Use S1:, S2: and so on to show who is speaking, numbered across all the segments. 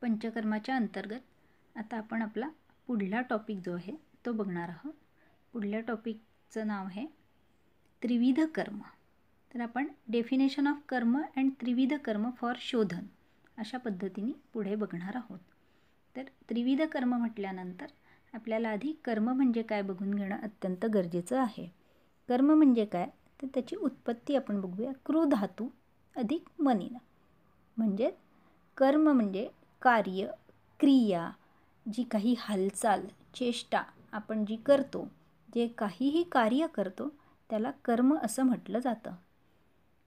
S1: पंचकर्माच्या अंतर्गत आता आपण आपला पुढला टॉपिक जो आहे तो बघणार आहोत. पुढल्या टॉपिकचं नाव आहे त्रिविध कर्म. तर आपण डेफिनेशन ऑफ कर्म अँड त्रिविध कर्म फॉर शोधन अशा पद्धतीने पुढे बघणार आहोत. तर त्रिविध कर्म म्हटल्यानंतर आपल्याला आधी कर्म म्हणजे काय बघून घेणं अत्यंत गरजेचं आहे. कर्म म्हणजे काय तर त्याची उत्पत्ती आपण बघूया. कृ धातू अधिक मनीन म्हणजे कर्म म्हणजे कार्य, क्रिया, जी काही हालचाल, चेष्टा आपण जी करतो, जे काहीही कार्य करतो त्याला कर्म असं म्हटलं जातं.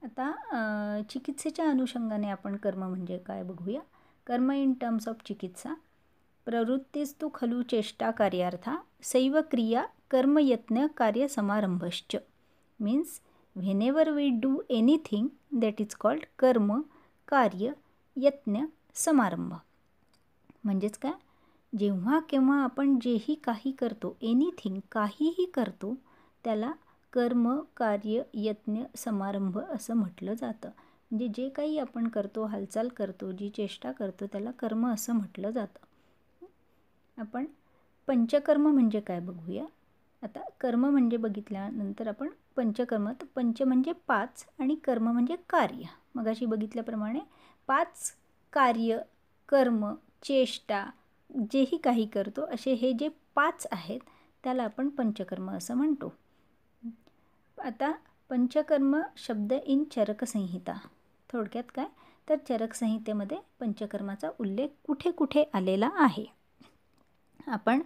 S1: आता चिकित्सेच्या अनुषंगाने आपण कर्म म्हणजे काय बघूया. कर्म इन टर्म्स ऑफ चिकित्सा प्रवृत्तिस्तु खलु चेष्टा कार्यार्था सैव क्रिया कर्मयत्न कार्य समारंभश्च. Means whenever we do anything that is called कर्म, कार्य, यत्न, समारंभ. म्हणजेच काय, जेव्हा केव्हा आपण जेही काही करतो, एनिथिंग काहीही करतो त्याला कर्म, कार्य, यत्न, समारंभ असं म्हटलं जातं. म्हणजे जे काही आपण करतो, हालचाल करतो, जी चेष्टा करतो त्याला कर्म असं म्हटलं जातं. आपण पंचकर्म म्हणजे काय बघूया. आता कर्म म्हणजे बघितल्यानंतर आपण पंचकर्म, तर पंच म्हणजे 5 आणि कर्म म्हणजे कार्य. मगाशी बघितल्याप्रमाणे 5 कार्य, कर्म, चेष्टा जेही काही करतो असे हे जे 5 आहेत त्याला आपण पंचकर्म असं म्हणतो. आता पंचकर्म शब्द इन चरक संहिता. थोडक्यात काय तर चरक संहितेमध्ये पंचकर्माचा उल्लेख कुठे कुठे आलेला आहे. आपण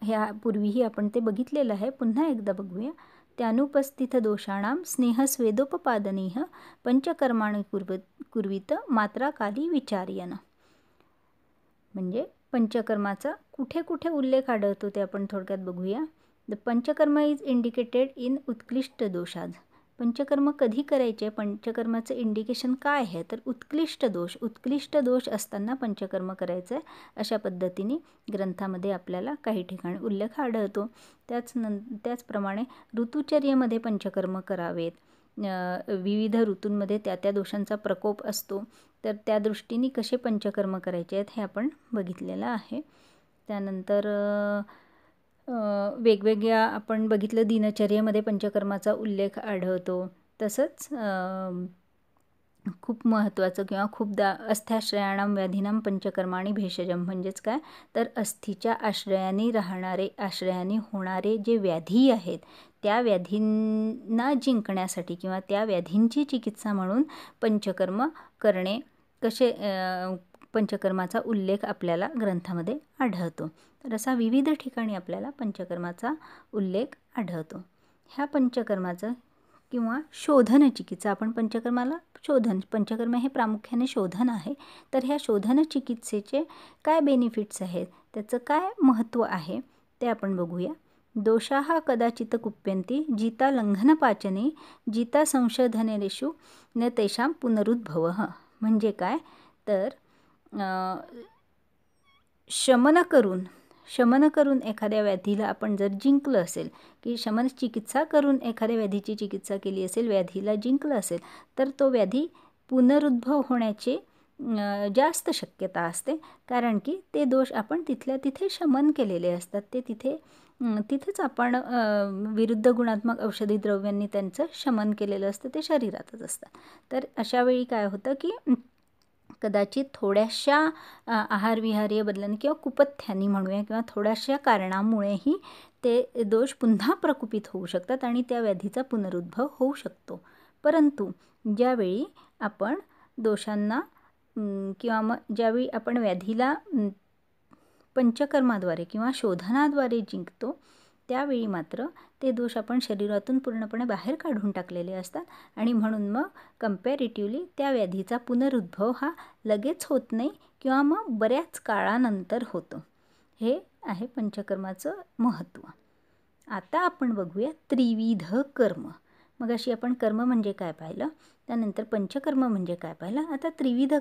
S1: ह्यापूर्वीही आपण ते बघितलेलं आहे, पुन्हा एकदा बघूया. त्यानुपस्थित दोषाणाम स्नेहस्वेदोपपादनेह पंचकर्माणि कुर्वीत मात्राकाली विचार्यन. म्हणजे पंचकर्माचा कुठे कुठे उल्लेख आढळतो ते आपण थोडक्यात बघूया. The panchakarma is indicated in उत्कृष्ट दोषात. पंचकर्म कधी करायचे, पंचकर्माचं इंडिकेशन काय आहे तर उत्कृष्ट दोष. उत्कृष्ट दोष असताना पंचकर्म करायचं आहे अशा पद्धतीने ग्रंथामध्ये आपल्याला काही ठिकाणी उल्लेख आढळतो. त्याचप्रमाणे ऋतुचर्येमध्ये पंचकर्म करावेत. विविध ऋतूंमध्ये त्या दोषांचा प्रकोप असतो, तर त्या दृष्टीने कसे पंचकर्म करायचे आहेत हे आपण बघितलेलं आहे. त्यानंतर वेगवेगळ्या आपण बघितलं दिनचर्येमध्ये पंचकर्माचा उल्लेख आढळतो. तसंच खूप महत्त्वाचं किंवा खूपदा अस्थ्याश्रयाणाम व्याधीनाम पंचकर्माणी भेषजम. म्हणजेच काय तर अस्थीच्या आश्रयाने होणारे जे व्याधी आहेत त्या व्याधींना जिंकण्यासाठी किंवा त्या व्याधींची चिकित्सा म्हणून पंचकर्म करणे कसे पंचकर्माचा उल्लेख आपल्याला ग्रंथामध्ये आढळतो. तर असा विविध ठिकाणी आपल्याला पंचकर्माचा उल्लेख आढळतो. ह्या पंचकर्माचं किंवा शोधन चिकित्सा, आपण पंचकर्माला पंचकर्म हे प्रामुख्याने शोधन आहे. तर ह्या शोधन चिकित्सेचे काय बेनिफिट्स आहेत, त्याचं काय महत्त्व आहे ते आपण बघूया. दोषाः कदाचित कुप्यन्ति जिता लंघनपाचने जिता संशोधनेषु न तेषां पुनरुद्भवः. म्हणजे काय तर शमन करून एखाद्या व्याधीला आपण जर जिंकलं असेल, की शमन चिकित्सा करून एखाद्या व्याधीची चिकित्सा केली असेल, व्याधीला जिंकलं असेल, तर तो व्याधी पुनरुद्भव होण्याचे जास्त शक्यता असते. कारण की ते दोष आपण तिथल्या तिथे शमन केलेले असतात. ते तिथेच आपण विरुद्ध गुणात्मक औषधी द्रव्यांनी त्यांचं शमन केलेलं असतं, ते शरीरातच असतात. तर अशावेळी काय होतं की कदाचित थोड्याशा आहारविहारीय बदलांनी किंवा कुपथ्यांनी म्हणूया किंवा थोड्याशा कारणामुळेही ते दोष पुन्हा प्रकुपित होऊ शकतात आणि त्या व्याधीचा पुनरुद्भव होऊ शकतो. परंतु ज्यावेळी आपण दोषांना किंवा मग ज्यावेळी आपण व्याधीला पंचकर्माद्वारे किंवा शोधनाद्वारे जिंकतो त्यावेळी मात्र ते दोष आपण शरीरातून पूर्णपणे बाहेर काढून टाकलेले असतात आणि म्हणून मग कंपॅरेटिव्हली त्या व्याधीचा पुनरुद्भव हा लगेच होत नाही किंवा मग बऱ्याच काळानंतर होतो. हे आहे पंचकर्माचं महत्त्व. आता आपण बघूया त्रिविध कर्म. मग अशी आपण कर्म म्हणजे काय पाहिलं, त्यानंतर पंचकर्म म्हणजे काय पाहिलं. आता त्रिविध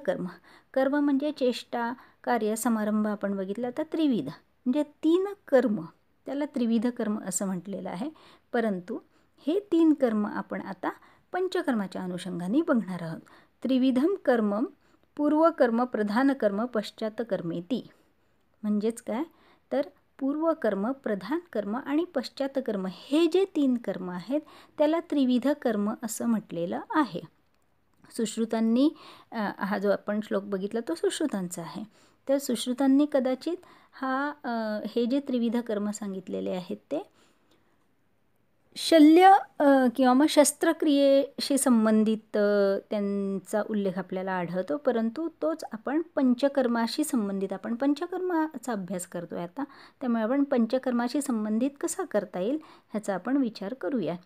S1: कर्म म्हणजे चेष्टा, कार्य, समारंभ आपण बघितलं. आता त्रिविध म्हणजे 3 कर्म, त्याला त्रिविध कर्म असं म्हटलेलं आहे. परंतु हे 3 कर्म आपण आता पंचकर्माच्या अनुषंगाने बघणार आहोत. त्रिविधम कर्मम पूर्वकर्म, प्रधानकर्म, पश्चातकर्मेती. म्हणजेच काय, तर पूर्वकर्म, प्रधानकर्म आणि पश्चातकर्म हे जे 3 कर्म आहेत त्याला त्रिविध कर्म असं म्हटलेलं आहे. सुश्रुतांनी हा जो आपण श्लोक बघितला तो सुश्रुतांचा आहे. तर सुश्रुतांनी कदाचित हे जे त्रिविध कर्म सांगितलेले आहेत ते शल्य किंवा मग शस्त्रक्रियेशी संबंधित त्यांचा उल्लेख आपल्याला आढळतो, परंतु तोच आपण पंचकर्माशी संबंधित, आपण पंचकर्माचा अभ्यास करतो आहे आता, त्यामुळे आपण पंचकर्माशी संबंधित कसा करता येईल ह्याचा आपण विचार करूया.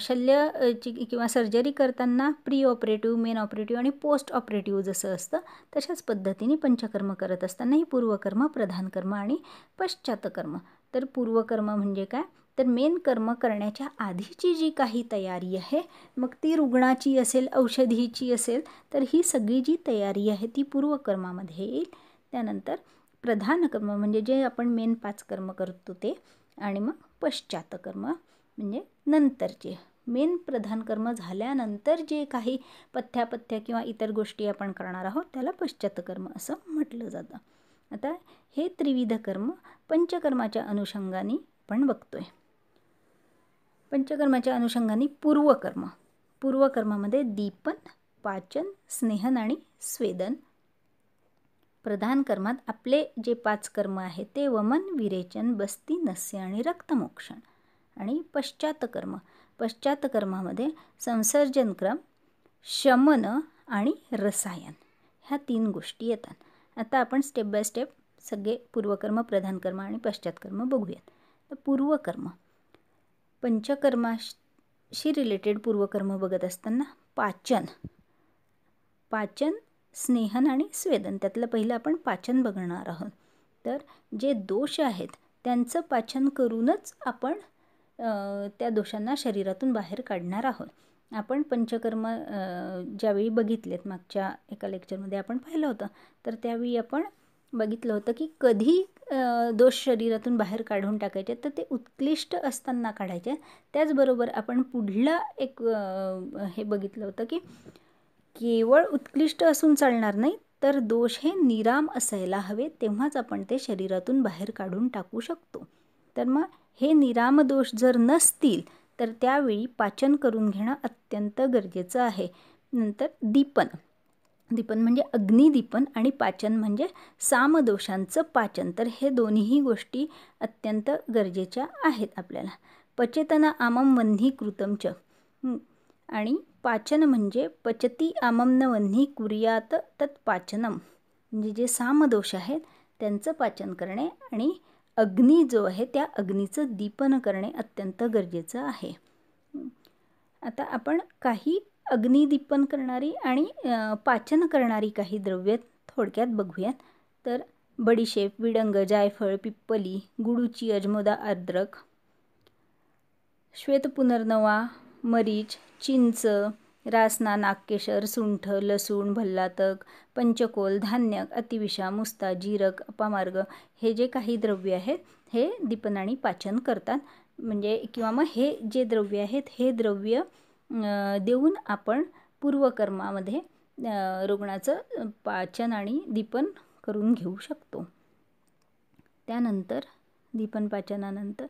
S1: शल्यची किंवा सर्जरी करताना प्री ऑपरेटिव्ह, मेन ऑपरेटिव्ह आणि पोस्ट ऑपरेटिव्ह जसं असतं तशाच पद्धतीने पंचकर्म करत असतानाही पूर्वकर्म, प्रधानकर्म आणि पश्चातकर्म. तर पूर्वकर्म म्हणजे काय, तर मेन कर्म करण्याच्या आधीची जी काही तयारी आहे, मग ती रुग्णाची असेल, औषधीची असेल, तर ही सगळी जी तयारी आहे ती पूर्वकर्मामध्ये येईल. त्यानंतर प्रधानकर्म म्हणजे जे आपण मेन 5 कर्म करतो ते, आणि मग पश्चातकर्म म्हणजे नंतरचे मेन प्रधान कर्म झाल्यानंतर जे काही पथ्यापथ्य किंवा इतर गोष्टी आपण करणार आहोत त्याला पश्चातकर्म असं म्हटलं जातं. आता हे त्रिविध कर्म पंचकर्माच्या अनुषंगाने आपण बघतोय. पंचकर्माच्या अनुषंगाने पूर्वकर्म, पूर्वकर्मामध्ये दीपन, पाचन, स्नेहन आणि स्वेदन. प्रधान कर्मात आपले जे 5 कर्म आहेत ते वमन, विरेचन, बस्ती, नस्य आणि रक्तमोक्षण. आणि पश्चातकर्म, पश्चातकर्मामध्ये संसर्जनक्रम, शमन आणि रसायन ह्या 3 गोष्टी येतात. आता आपण स्टेप बाय स्टेप सगळे पूर्वकर्म, प्रधानकर्म आणि पश्चातकर्म बघूयात. तर पूर्वकर्म, पंचकर्माशी रिलेटेड पूर्वकर्म बघत असताना पाचन, स्नेहन आणि स्वेदन, त्यातलं पहिलं आपण पाचन बघणार आहोत. तर जे दोष आहेत त्यांचं पाचन करूनच आपण त्या दोषांना शरीरातून बाहेर काढणार आहोत. आपण पंचकर्म ज्यावेळी बघितलेत मागच्या एका लेक्चरमध्ये आपण पाहिलं होतं, तर त्यावेळी आपण बघितलं होतं की कधी दोष शरीरातून बाहेर काढून टाकायचे, तर ते उत्कृष्ट असताना काढायचे. त्याचबरोबर आपण पुढला एक हे बघितलं होतं की केवळ उत्कृष्ट असून चालणार नाही, तर दोष हे निराम असायला हवे, तेव्हाच आपण ते शरीरातून बाहेर काढून टाकू शकतो. तर मग हे निराम दोष जर नसतील तर त्यावेळी पाचन करून घेणं अत्यंत गरजेचं आहे. नंतर दीपन म्हणजे अग्निदीपन आणि पाचन म्हणजे सामदोषांचं पाचन. तर हे दोन्हीही गोष्टी अत्यंत गरजेच्या आहेत आपल्याला. पचेतन आमम वह्नी कृतम च, आणि पाचन म्हणजे पचती आमम न वह्नी कुर्यात तत्पाचनम, म्हणजे जे सामदोष आहेत त्यांचं पाचन करणे आणि अग्नी जो आहे त्या अग्नीचं दीपन करणे अत्यंत गरजेचं आहे. आता आपण काही अग्निदीपन करणारी आणि पाचन करणारी काही द्रव्ये थोडक्यात बघूयात. तर बडीशेप, विडंग, जायफळ, पिप्पली, गुडूची, अजमोदा, अद्रक, श्वेतपुनर्नवा, मरीच, चिंच, रासना, नागकेशर, सुंठ, लसूण, भल्लातक, पंचकोल, धान्य, अतिविषा, मुस्ता, जीरक, अपामार्ग हे जे काही द्रव्य आहेत हे दीपन आणि पाचन करतात. म्हणजे किंवा मग हे जे द्रव्य आहेत हे द्रव्य देऊन आपण पूर्वकर्मामध्ये रुग्णाचं पाचन आणि दीपन करून घेऊ शकतो. त्यानंतर दीपन पाचनानंतर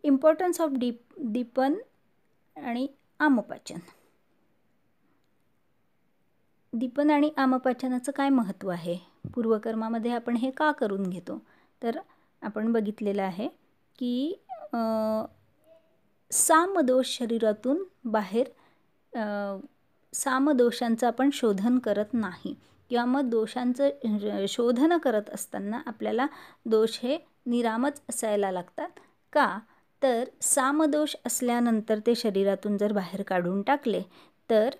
S1: इम्पॉर्टन्स ऑफ दीपन आणि आमपाचन. दीपन आणि आमपाचनाचं काय महत्त्व आहे, पूर्वकर्मामध्ये आपण हे का करून घेतो, तर आपण बघितलेलं आहे की सामदोष शरीरातून बाहेर, सामदोषांचं आपण शोधन करत नाही, किंवा मग दोषांचं शोधन करत असताना आपल्याला दोष हे निरामच असायला लागतात. का, तर सामदोष असल्यानंतर ते शरीरातून जर बाहेर काढून टाकले तर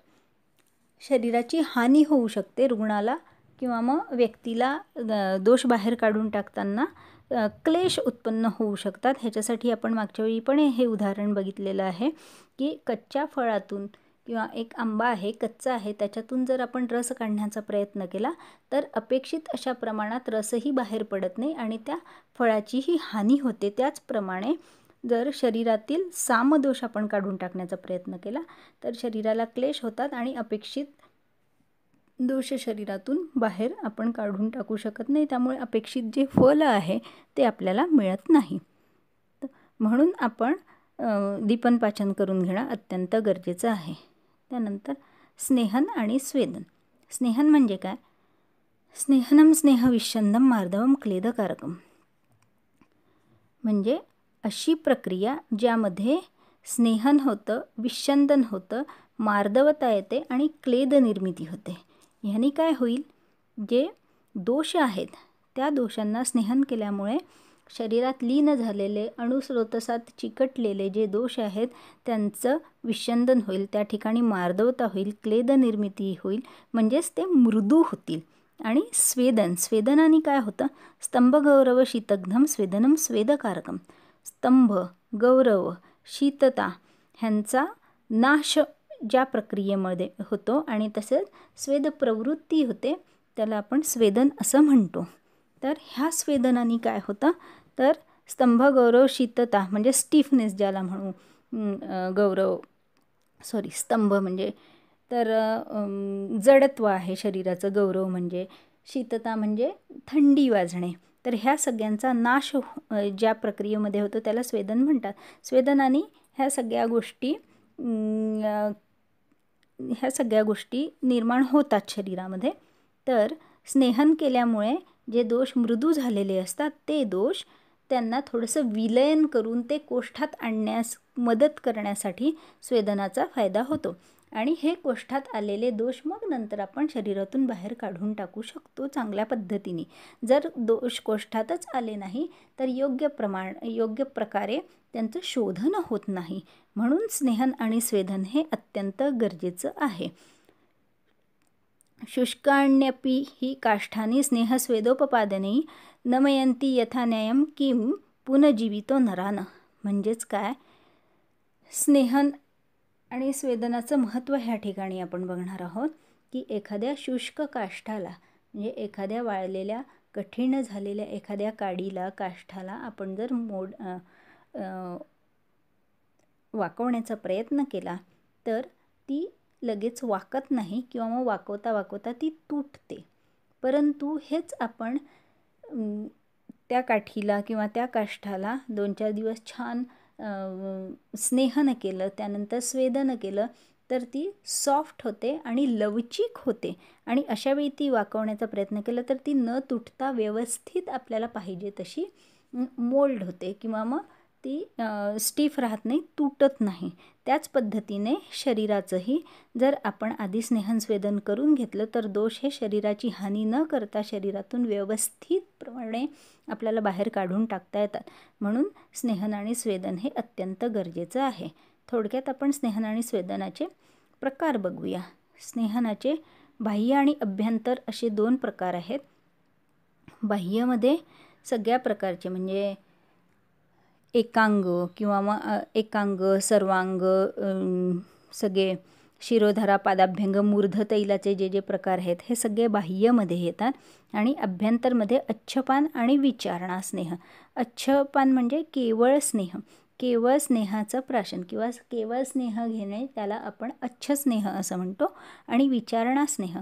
S1: शरीराची हानी होऊ शकते रुग्णाला, किंवा मग व्यक्तीला दोष बाहेर काढून टाकताना क्लेश उत्पन्न होऊ शकतात. ह्याच्यासाठी आपण मागच्या वेळी पण हे उदाहरण बघितलेलं आहे की कच्च्या फळातून, किंवा एक आंबा आहे कच्चा आहे त्याच्यातून जर आपण रस काढण्याचा प्रयत्न केला तर अपेक्षित अशा प्रमाणात रसही बाहेर पडत नाही आणि त्या फळाचीही हानी होते. त्याचप्रमाणे जर शरीरातील सामदोष आपण काढून टाकण्याचा प्रयत्न केला तर शरीराला क्लेश होतात आणि अपेक्षित दोष शरीरातून बाहेर आपण काढून टाकू शकत नाही, त्यामुळे अपेक्षित जे फल आहे ते आपल्याला मिळत नाही. म्हणून आपण दीपन पाचन करून घेणं अत्यंत गरजेचं आहे. त्यानंतर स्नेहन आणि स्वेदन. स्नेहन म्हणजे काय? स्नेहनम स्नेहविच्छंदम मार्दवम क्लेदकारकम. म्हणजे अशी प्रक्रिया ज्यामध्ये स्नेहन होतं, विच्छंदन होतं, मार्दवता येते आणि क्लेद निर्मिती होते. ह्यानी काय होईल? जे दोष आहेत त्या दोषांना स्नेहन केल्यामुळे शरीरात लीन झालेले अणुस्रोतसात चिकटलेले जे दोष आहेत त्यांचं विच्छंदन होईल, त्या ठिकाणी मार्दवता होईल, क्लेद निर्मिती होईल, म्हणजेच ते मृदू होतील. आणि स्वेदनाने काय होतं? स्तंभ गौरव शीतग्धम स्वेदनम स्वेदकारकम. स्तंभ, गौरव, शीतता ह्यांचा नाश ज्या प्रक्रियेमध्ये होतो आणि तसेच स्वेद प्रवृत्ती होते, त्याला आपण स्वेदन असं म्हणतो. तर ह्या स्वेदनाने काय होतं? तर स्तंभ, गौरव, शीतता म्हणजे स्टिफनेस ज्याला म्हणू, स्तंभ म्हणजे तर जडत्व आहे शरीराचं, गौरव म्हणजे, शीतता म्हणजे थंडी वाजणे. तर ह्या सगळ्यांचा नाश ज्या प्रक्रियेमध्ये होतो त्याला स्वेदन म्हणतात. स्वेदनाने ह्या सगळ्या गोष्टी निर्माण होतात शरीरामध्ये. तर स्नेहन केल्यामुळे जे दोष मृदू झालेले असतात ते दोष त्यांना थोडंसं विलयन करून ते कोष्ठात आणण्यास मदत करण्यासाठी स्वेदनाचा फायदा होतो. आणि हे कोष्ठात आलेले दोष मग नंतर आपण शरीरातून बाहेर काढून टाकू शकतो चांगल्या पद्धतीने. जर दोष कोष्ठातच आले नाही तर योग्य प्रकारे त्यांचं शोधन होत नाही. म्हणून स्नेहन आणि स्वेदन हे अत्यंत गरजेचं आहे. शुष्काण्यपि ही काष्ठानी स्नेहस्वेदोपपादने नमयंती यथा न्यायम किम पुनजीवितो नरान. म्हणजेच काय? स्नेहन आणि स्वेदनाचं महत्त्व ह्या ठिकाणी आपण बघणार आहोत की एखाद्या शुष्क काष्ठाला म्हणजे एखाद्या वाळलेल्या कठीण झालेल्या एखाद्या काष्ठाला आपण जर वाकवण्याचा प्रयत्न केला तर ती लगेच वाकत नाही किंवा मग वाकवता ती तुटते. परंतु हेच आपण त्या काठीला किंवा त्या काष्ठाला 2-4 दिवस छान स्नेहन केलं, त्यानंतर स्वेदन केलं तर ती सॉफ्ट होते आणि लवचिक होते. आणि अशावेळी ती वाकवण्याचा प्रयत्न केला तर ती न तुटता व्यवस्थित आपल्याला पाहिजे तशी मोल्ड होते किंवा मग ती स्टिफ राहत नाही, तुटत नाही. त्याच पद्धतीने शरीराचंही जर आपण आधी स्नेहन स्वेदन करून घेतलं तर दोष हे शरीराची हानी न करता शरीरातून व्यवस्थितपणे आपल्याला बाहेर काढून टाकता येतात. म्हणून स्नेहन आणि स्वेदन हे अत्यंत गरजेचं आहे. थोडक्यात आपण स्नेहन आणि स्वेदनाचे प्रकार बघूया. स्नेहनाचे बाह्य आणि अभ्यंतर असे 2 प्रकार आहेत. बाह्यमध्ये सगळ्या प्रकारचे म्हणजे एकांग किंवा मग एकांग, सर्वांग, सगळे शिरोधारा, पादाभ्यंग, मूर्ध तैलाचे जे प्रकार आहेत हे सगळे बाह्यमध्ये येतात. आणि अभ्यंतरमध्ये अच्छपान आणि विचारणा स्नेह. अच्छपान म्हणजे केवळ स्नेह, केवळ स्नेहाचं प्राशन किंवा केवळ स्नेह घेणे त्याला आपण अच्छ स्नेह असं म्हणतो. आणि विचारणा स्नेह,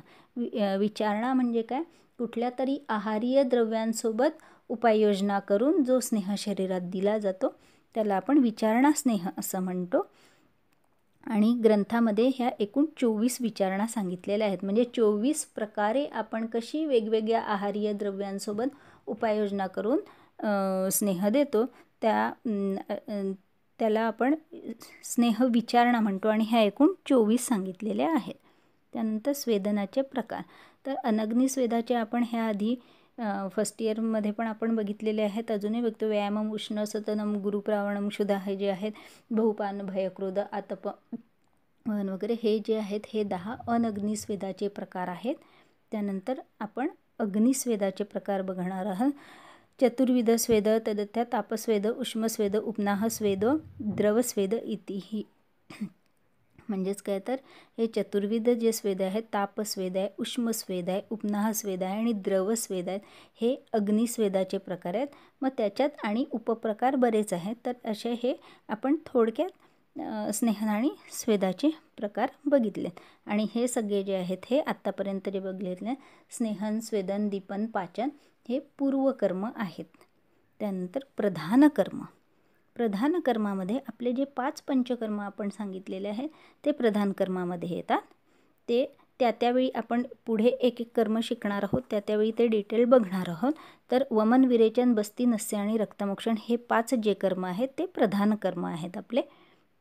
S1: विचारणा म्हणजे काय? कुठल्या तरी आहारीय द्रव्यांसोबत उपाययोजना करून जो स्नेह शरीरात दिला जातो त्याला आपण विचारणा स्नेह असं म्हणतो. आणि ग्रंथामध्ये ह्या एकूण 24 विचारणा सांगितलेल्या आहेत. म्हणजे 24 प्रकारे आपण कशी वेगवेगळ्या आहारीय द्रव्यांसोबत उपाययोजना करून स्नेह देतो त्याला आपण स्नेह विचारणा म्हणतो. आणि ह्या एकूण 24 सांगितलेल्या आहेत. त्यानंतर स्वेदनाचे प्रकार. तर अनग्नी स्वेदाचे आपण ह्या आधी फर्स्ट इयरमध्ये पण आपण बघितलेले आहेत, अजूनही बघतो. व्यायामम, उष्ण, सतनम, गुरुप्रावणम, क्षुधा हे जे आहेत, बहुपान, भयक्रोध, आतप वगैरे हे जे आहेत हे 10 अनग्नी स्वेदाचे प्रकार आहेत. त्यानंतर आपण अग्निस्वेदाचे प्रकार बघणार आहोत. चतुर्विध स्वेद तदत्या तापस्वेद, उष्मस्वेद, उपनाहस्वेद, द्रवस्वेद इतिही. म्हणजेच काय? तर हे चतुर्विध जे स्वेद आहेत, तापस्वेद आहे, उष्मस्वेद आहे, उपनाहस्वेद आहे आणि द्रवस्वेद आहेत, हे अग्निस्वेदाचे प्रकार आहेत. मग त्याच्यात आणि उपप्रकार बरेच आहेत. तर असे हे आपण थोडक्यात स्नेहन आणि स्वेदाचे प्रकार बघितले. आणि हे सगळे जे आहेत हे आत्तापर्यंत जे बघितले स्नेहन, स्वेदन, दीपन, पाचन हे पूर्वकर्म आहेत. त्यानंतर प्रधान कर्म. प्रधान कर्मामध्ये आपले जे 5 पंचकर्म आपण सांगितलेले आहेत ते प्रधान कर्मामध्ये येतात. ते त्यावेळी आपण पुढे एक एक कर्म शिकणार आहोत, त्यावेळी ते डिटेल बघणार आहोत. तर वमन, विरेचन, बस्ती, नस्य आणि रक्तमोक्षण हे 5 जे कर्म आहेत ते प्रधान कर्म आहेत आपले.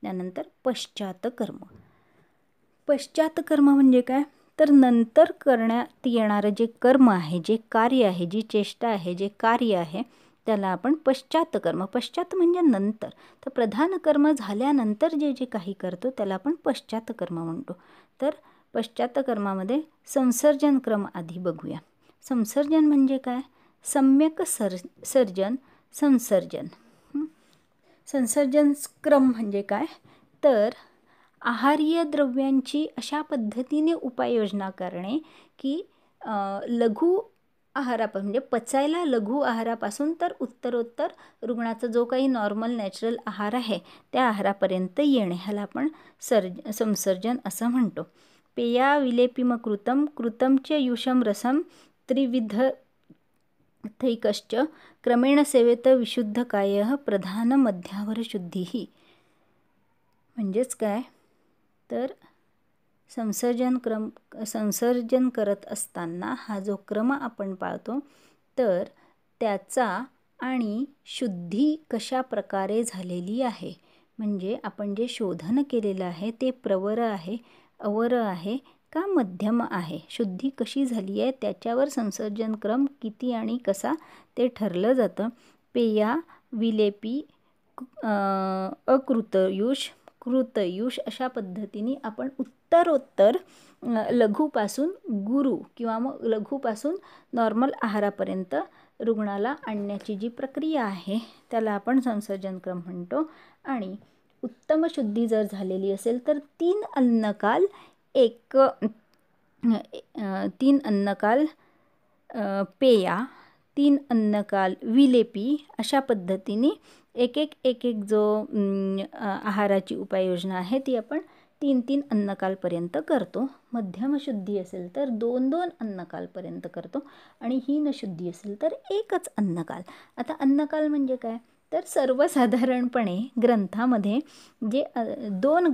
S1: त्यानंतर पश्चातकर्म. पश्चातकर्म म्हणजे काय, तर नंतर करण्यात येणारं जे कर्म आहे, जे कार्य आहे, जी चेष्टा आहे, जे कार्य आहे त्याला आपण पश्चातकर्म. पश्चात म्हणजे नंतर. तर प्रधान कर्म झाल्यानंतर जे जे काही करतो त्याला आपण पश्चातकर्म म्हणतो. तर पश्चातकर्मामध्ये संसर्जन क्रम आधी बघूया. संसर्जन म्हणजे काय, सम्यक सर्जन, संसर्जन. संसर्जन क्रम म्हणजे काय, तर आहार्य द्रव्यांची अशा पद्धतीने उपाययोजना करणे की लघु आहारापासून म्हणजे पचायला लघु आहारापासून तर उत्तरोत्तर रुग्णाचा जो काही नॉर्मल नॅचरल आहार आहे त्या आहारापर्यंत येणे ह्याला आपण संसर्जन असं म्हणतो. पेया विलेपिमकृतं कृतं च युषं रसं त्रिविधैकश्च क्रमेण सेवेत विशुद्ध कायः प्रधान मध्यावर शुद्धिः. म्हणजेच काय, तर संसर्जन करत असताना हा जो क्रम आपण पाळतो तर त्याचा आणि शुद्धी कशा प्रकारे झालेली आहे, म्हणजे आपण जे शोधन केलेलं आहे ते प्रवर आहे, अवर आहे का मध्यम आहे, शुद्धी कशी झाली आहे त्याच्यावर संसर्जन क्रम किती आणि कसा ते ठरलं जातं. पेया विलेपी अकृतयुष कृतयुष अशा पद्धतीने आपण उत्तरोत्तर लघुपासून गुरु किंवा मग लघुपासून नॉर्मल आहारापर्यंत रुग्णाला आणण्याची जी प्रक्रिया आहे त्याला आपण संसर्जन क्रम म्हणतो. आणि उत्तम शुद्धी जर झालेली असेल तर 3 अन्नकाल पेया, 3 अन्नकाल विलेपी अशा पद्धतीने एक जो आहाराची उपाययोजना आहे ती आपण 3 अन्नकालपर्यंत करतो. मध्यम शुद्धी असेल तर 2 अन्नकालपर्यंत करतो आणि हीन शुद्धी असेल तर 1 अन्नकाल. आता अन्नकाल म्हणजे काय, तर सर्वसाधारणपणे ग्रंथामध्ये जे 2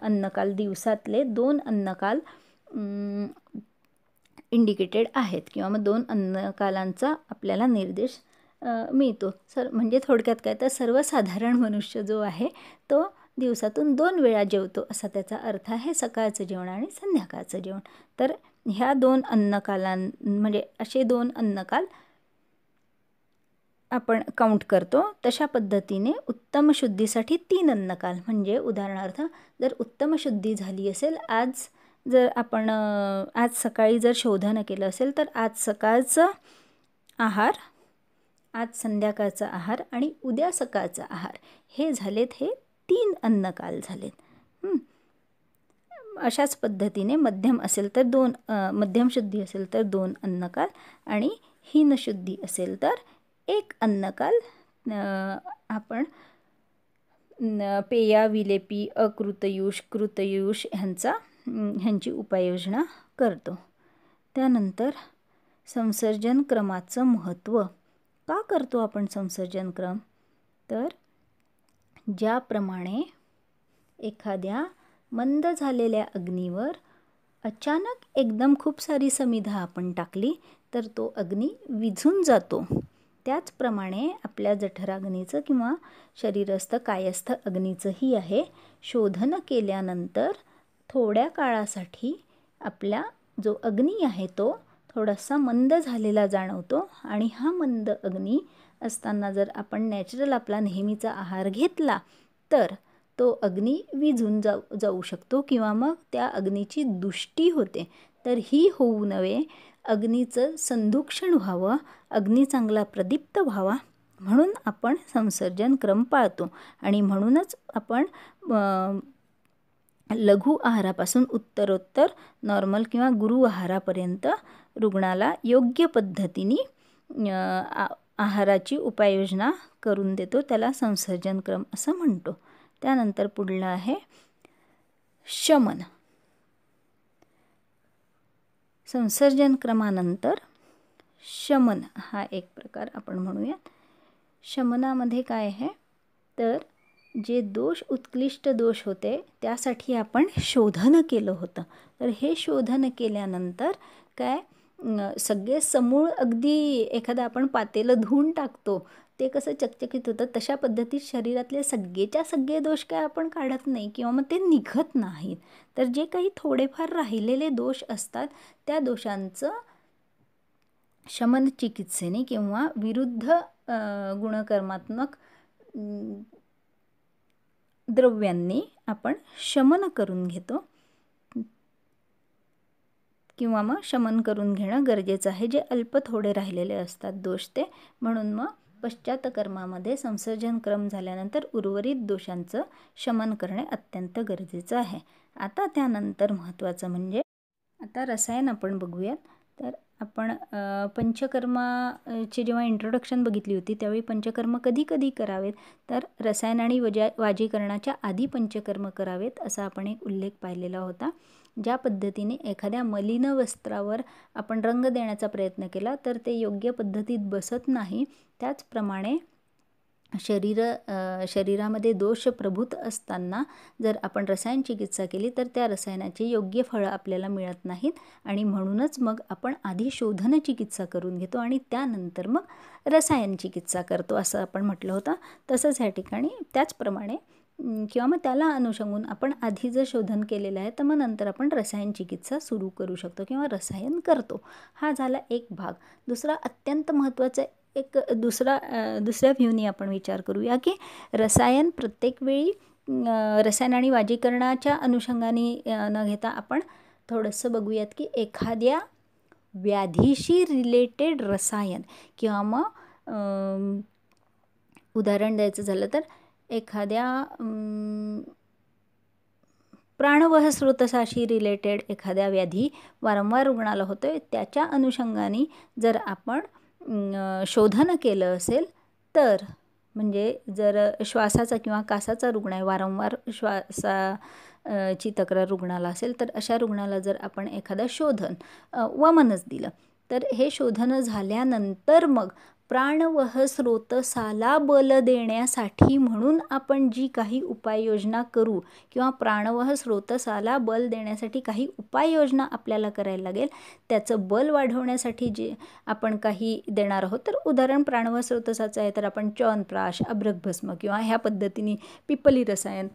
S1: अन्नकाल दिवसातले 2 अन्नकाल इंडिकेटेड आहेत किंवा मग 2 अन्नकालांचा आपल्याला निर्देश मिळतो. म्हणजे थोडक्यात काय, तर सर्वसाधारण मनुष्य जो आहे तो दिवसातून 2 वेळा जेवतो असा त्याचा अर्थ आहे, सकाळचं जेवण आणि संध्याकाळचं जेवण. तर ह्या 2 म्हणजे असे 2 अन्नकाल आपण काउंट करतो. तशा पद्धतीने उत्तम शुद्धीसाठी 3 अन्नकाल. म्हणजे उदाहरणार्थ जर उत्तम शुद्धी झाली असेल, आज सकाळी जर शोधन केलं असेल तर आज सकाळचं आहार, आज संध्याकाळचा आहार आणि उद्या सकाळचा आहार हे झालेत, हे 3 अन्नकाल झालेत. अशाच पद्धतीने मध्यम असेल तर मध्यम शुद्धी असेल तर 2 अन्नकाल आणि हीनशुद्धी असेल तर 1 अन्नकाल आपण पेया विलेपी अकृतयुष कृतयुष ह्यांची उपाययोजना करतो. त्यानंतर संसर्जन क्रमाचं महत्त्व. का करतो आपण संसर्जन क्रम, तर ज्याप्रमाणे एखाद्या मंद झालेल्या अग्नीवर अचानक एकदम खूप सारी समिधा आपण टाकली तर तो अग्नी विझून जातो, त्याचप्रमाणे आपल्या जठराग्नीचं किंवा शरीरस्थ कायस्थ अग्नीचंही आहे. शोधन केल्यानंतर थोड्या काळासाठी आपला जो अग्नी आहे तो थोडासा मंद झालेला जाणवतो आणि हा मंद अग्नी असताना जर आपण नॅचरल आपला नेहमीचा आहार घेतला तर तो अग्नी विझून जाऊ शकतो किंवा मग त्या अग्नीची दुष्टी होते. तर ही होऊ नये, अग्नीचं संदूक्षण व्हावं, अग्नी चांगला प्रदीप्त व्हावा म्हणून आपण संसर्जन क्रम पाळतो. आणि म्हणूनच आपण लघु आहारापासून उत्तरोत्तर नॉर्मल किंवा गुरु आहारापर्यंत रुग्णाला योग्य पद्धतीने आहाराची उपाययोजना करून देतो, त्याला संसर्जन क्रम असं म्हणतो. त्यानंतर पुढलं आहे शमन. संसर्जन क्रमानंतर शमन हा एक प्रकार आपण म्हणूयात. शमनामध्ये काय आहे तर जे दोष उत्कृष्ट दोष होते त्यासाठी आपण शोधन केलं होतं. तर हे शोधन केल्यानंतर काय सगळे समूळ अगदी एखादं आपण पातेलं धुवून टाकतो ते कसं चकचकीत होतं तशा पद्धतीत शरीरातले सगळेच्या सगळे दोष काय आपण काढत नाही किंवा मग ते निघत नाहीत. तर जे काही थोडेफार राहिलेले दोष असतात त्या दोषांचं शमन चिकित्सेने किंवा विरुद्ध गुणकर्मात्मक द्रव्यांनी आपण शमन करून घेतो किंवा मग शमन करून घेणं गरजेचं आहे. जे अल्प थोडे राहिलेले असतात दोष ते. म्हणून मग पश्चात कर्मामध्ये संसर्जन क्रम झाल्यानंतर उर्वरित दोषांचं शमन करणे अत्यंत गरजेचं आहे. आता त्यानंतर महत्त्वाचं म्हणजे आता रसायन आपण बघूयात. तर आपण पंचकर्माची जेव्हा इंट्रोडक्शन बघितली होती त्यावेळी पंचकर्म कधी कधी करावेत तर रसायन आणि वाजीकरणाच्या आधी पंचकर्म करावेत असा आपण एक उल्लेख पाहिलेला होता. ज्या पद्धतीने एखाद्या मलिन वस्त्रावर आपण रंग देण्याचा प्रयत्न केला तर ते योग्य पद्धतीत बसत नाही. त्याचप्रमाणे शरीरामध्ये दोष प्रभूत असताना जर आपण रसायन चिकित्सा केली तर त्या रसायनाचे योग्य फळं आपल्याला मिळत नाहीत आणि म्हणूनच मग आपण आधी शोधन चिकित्सा करून घेतो आणि त्यानंतर मग रसायन चिकित्सा करतो असं आपण म्हटलं होतं. तसंच ह्या ठिकाणी त्याचप्रमाणे किंवा मग त्याला अनुषंगून आपण आधी जर शोधन केलेलं आहे तर मग नंतर आपण रसायन चिकित्सा सुरू करू शकतो किंवा रसायन करतो. हा झाला एक भाग. दुसरा अत्यंत महत्त्वाचा एक दुसऱ्या व्ह्यूनी आपण विचार करूया की रसायन प्रत्येक वेळी रसायन आणि वाजीकरणाच्या अनुषंगाने न घेता आपण थोडंसं बघूयात की एखाद्या व्याधीशी रिलेटेड रसायन किंवा मग उदाहरण द्यायचं झालं तर एखाद्या प्राणवह स्रोतसाशी रिलेटेड एखाद्या व्याधी वारंवार रुग्णाला होतो आहे त्याच्या अनुषंगाने जर आपण शोधन केलं असेल तर म्हणजे जर श्वासाचा किंवा कासाचा रुग्ण आहे वारंवार श्वासाची तक्रार रुग्णाला असेल तर अशा रुग्णाला जर आपण एखादं शोधन वमनच दिलं तर हे शोधन झाल्यानंतर मग प्राणवह स्रोतसाला बल देण्यासाठी म्हणून आपण जी काही उपाययोजना करू किंवा प्राणवह स्रोतसाला बल देण्यासाठी काही उपाययोजना आपल्याला करायला लागेल त्याचं बल वाढवण्यासाठी जे आपण काही देणार आहोत. तर उदाहरण प्राणवह स्रोतसाचं आहे तर आपण च्यवनप्राश अभ्रकभस्म किंवा ह्या पद्धतीने पिप्पली रसायन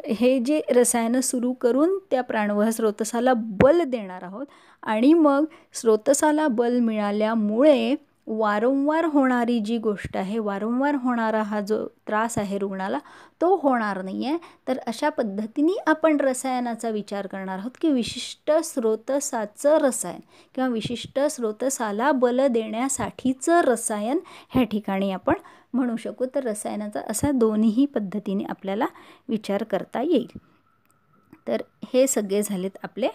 S1: हे जे रसायनं सुरू करून त्या प्राणवह स्रोतसाला बल देणार आहोत आणि मग स्रोतसाला बल मिळाल्यामुळे वारंवार होणारी जी गोष्ट आहे वारंवार होणारा हा जो त्रास आहे रुग्णाला तो होणार नाही आहे. तर अशा पद्धतीने आपण रसायनाचा विचार करणार आहोत की विशिष्ट स्रोतसाचं रसायन किंवा विशिष्ट स्रोतसाला बल देण्यासाठीचं रसायन ह्या ठिकाणी आपण म्हणू शकू. तर रसायनाचा असा दोन्ही पद्धतीने आपल्याला विचार करता येईल. तर हे सगळे झालेत आपले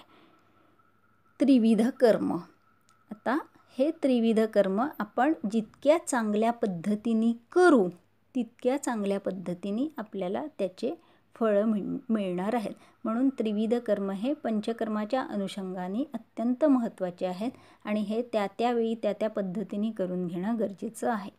S1: त्रिविध कर्म. आता हे त्रिविध कर्म आपण जितक्या चांगल्या पद्धतीने करू तितक्या चांगल्या पद्धतीने आपल्याला त्याचे फळं मिळणार आहेत. म्हणून त्रिविध कर्म हे पंचकर्माच्या अनुषंगाने अत्यंत महत्त्वाचे आहेत आणि हे त्या त्यावेळी त्या पद्धतीने करून घेणं गरजेचं आहे.